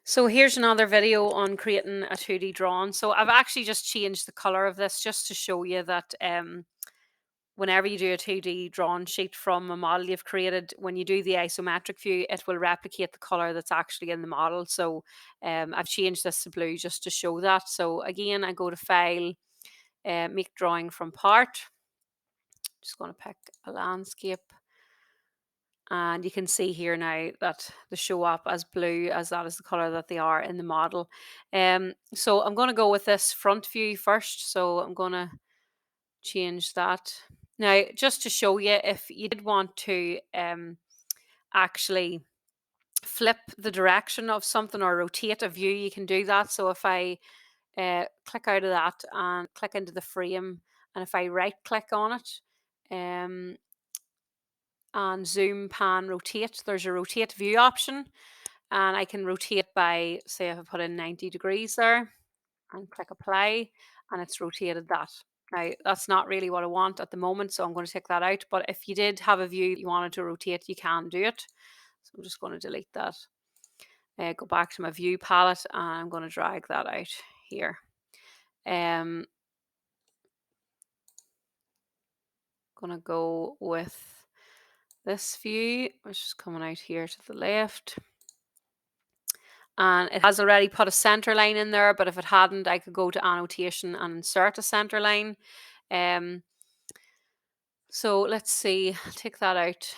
So here's another video on creating a 2D drawing. So I've actually just changed the color of this just to show you that whenever you do a 2D drawing sheet from a model you've created, when you do the isometric view, it will replicate the color that's actually in the model. So I've changed this to blue just to show that. So again, I go to File, Make Drawing from Part. Just going to pick a landscape. And you can see here now that they show up as blue, as that is the color that they are in the model. So I'm going to go with this front view first. So I'm going to change that. Now, just to show you, if you did want to actually flip the direction of something or rotate a view, you can do that. So if I click out of that and click into the frame, and if I right click on it, and zoom, pan, rotate, there's a rotate view option, and I can rotate by, say, if I put in 90 degrees there and click apply, and it's rotated that. Now, that's not really what I want at the moment, so I'm going to take that out. But if you did have a view you wanted to rotate, you can do it. So I'm just going to delete that. Go back to my view palette, and I'm going to drag that out here. Going to go with this view, which is coming out here to the left. And it has already put a center line in there, but if it hadn't, I could go to annotation and insert a center line. So let's see, I'll take that out.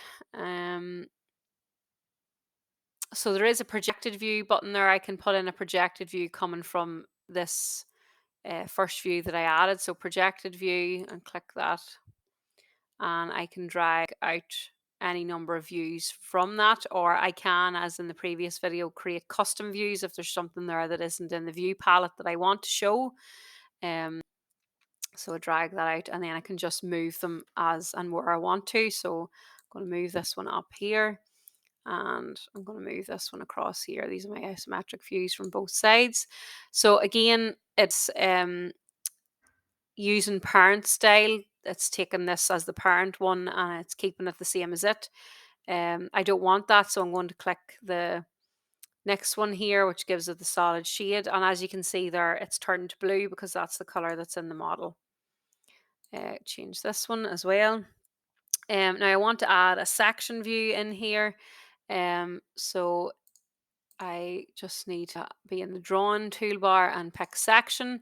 So there is a projected view button there. I can put in a projected view coming from this first view that I added. So projected view, and click that. And I can drag out any number of views from that, or I can, as in the previous video, create custom views if there's something there that isn't in the view palette that I want to show. So I drag that out, and then I can just move them as and where I want to. So I'm going to move this one up here, and I'm going to move this one across here. These are my isometric views from both sides. So again, it's using parent style. It's taking this as the parent one and it's keeping it the same as it. I don't want that, so I'm going to click the next one here, which gives it the solid shade. And as you can see there, it's turned blue because that's the color that's in the model. Change this one as well. Now I want to add a section view in here. So I just need to be in the drawing toolbar and pick section.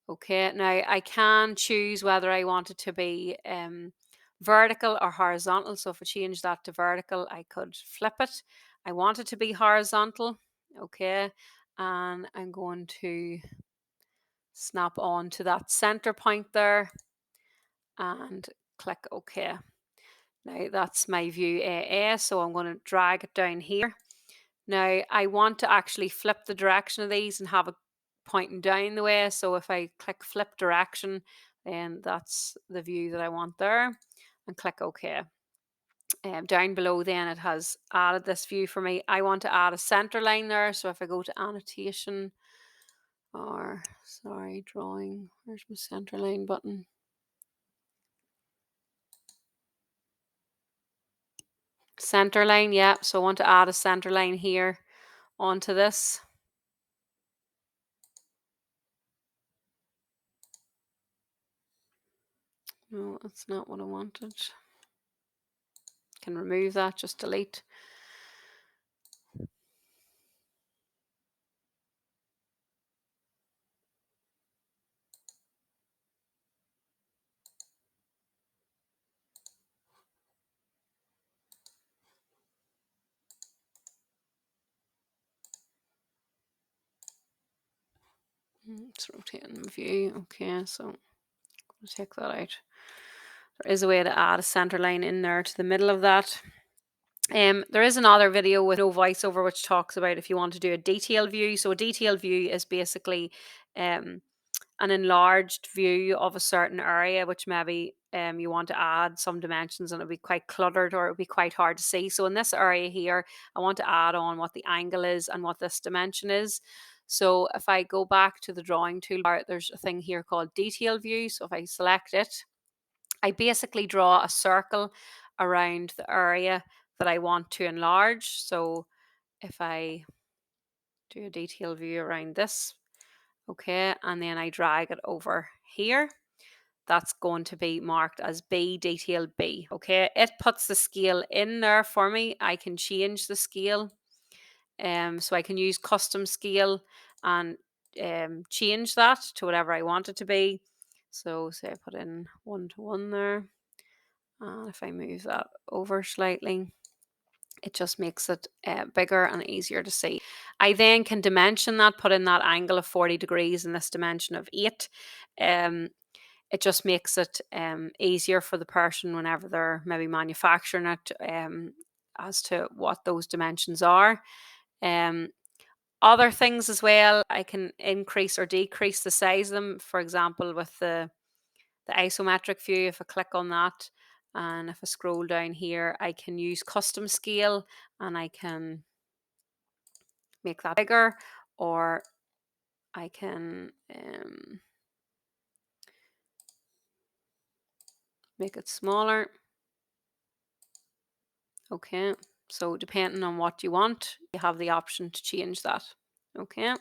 Okay, now I can choose whether I want it to be vertical or horizontal. So if I change that to vertical, I could flip it. I want it to be horizontal. Okay, and I'm going to snap on to that center point there and click OK. Now that's my view AA, so I'm going to drag it down here. Now I want to actually flip the direction of these and have it pointing down the way. So if I click flip direction, then that's the view that I want there, and click OK. Down below then it has added this view for me. I want to add a center line there. So if I go to annotation, or sorry, drawing, where's my center line button? Center line, yeah. So I want to add a center line here onto this. No, that's not what I wanted. Can remove that, just delete. It's rotating the view. Okay, so I'm going to take that out. There is a way to add a center line in there to the middle of that. There is another video with no voiceover which talks about if you want to do a detail view. So a detail view is basically an enlarged view of a certain area, which maybe you want to add some dimensions and it'll be quite cluttered or it'll be quite hard to see. So in this area here, I want to add on what the angle is and what this dimension is. So if I go back to the drawing toolbar, there's a thing here called detail view. So if I select it, I basically draw a circle around the area that I want to enlarge. So if I do a detail view around this. Okay, and then I drag it over here. That's going to be marked as B detail B. Okay, it puts the scale in there for me. I can change the scale. So I can use custom scale and change that to whatever I want it to be. So say I put in 1 to 1 there. And if I move that over slightly, it just makes it bigger and easier to see. I then can dimension that, put in that angle of 40 degrees and this dimension of 8. It just makes it easier for the person whenever they're maybe manufacturing it, as to what those dimensions are. Other things as well, I can increase or decrease the size of them. For example, with the isometric view, if I click on that and if I scroll down here, I can use custom scale and I can make that bigger, or I can make it smaller. Okay, so depending on what you want, you have the option to change that. Okay.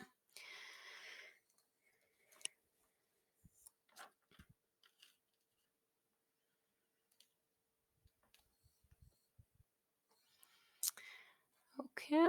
Okay.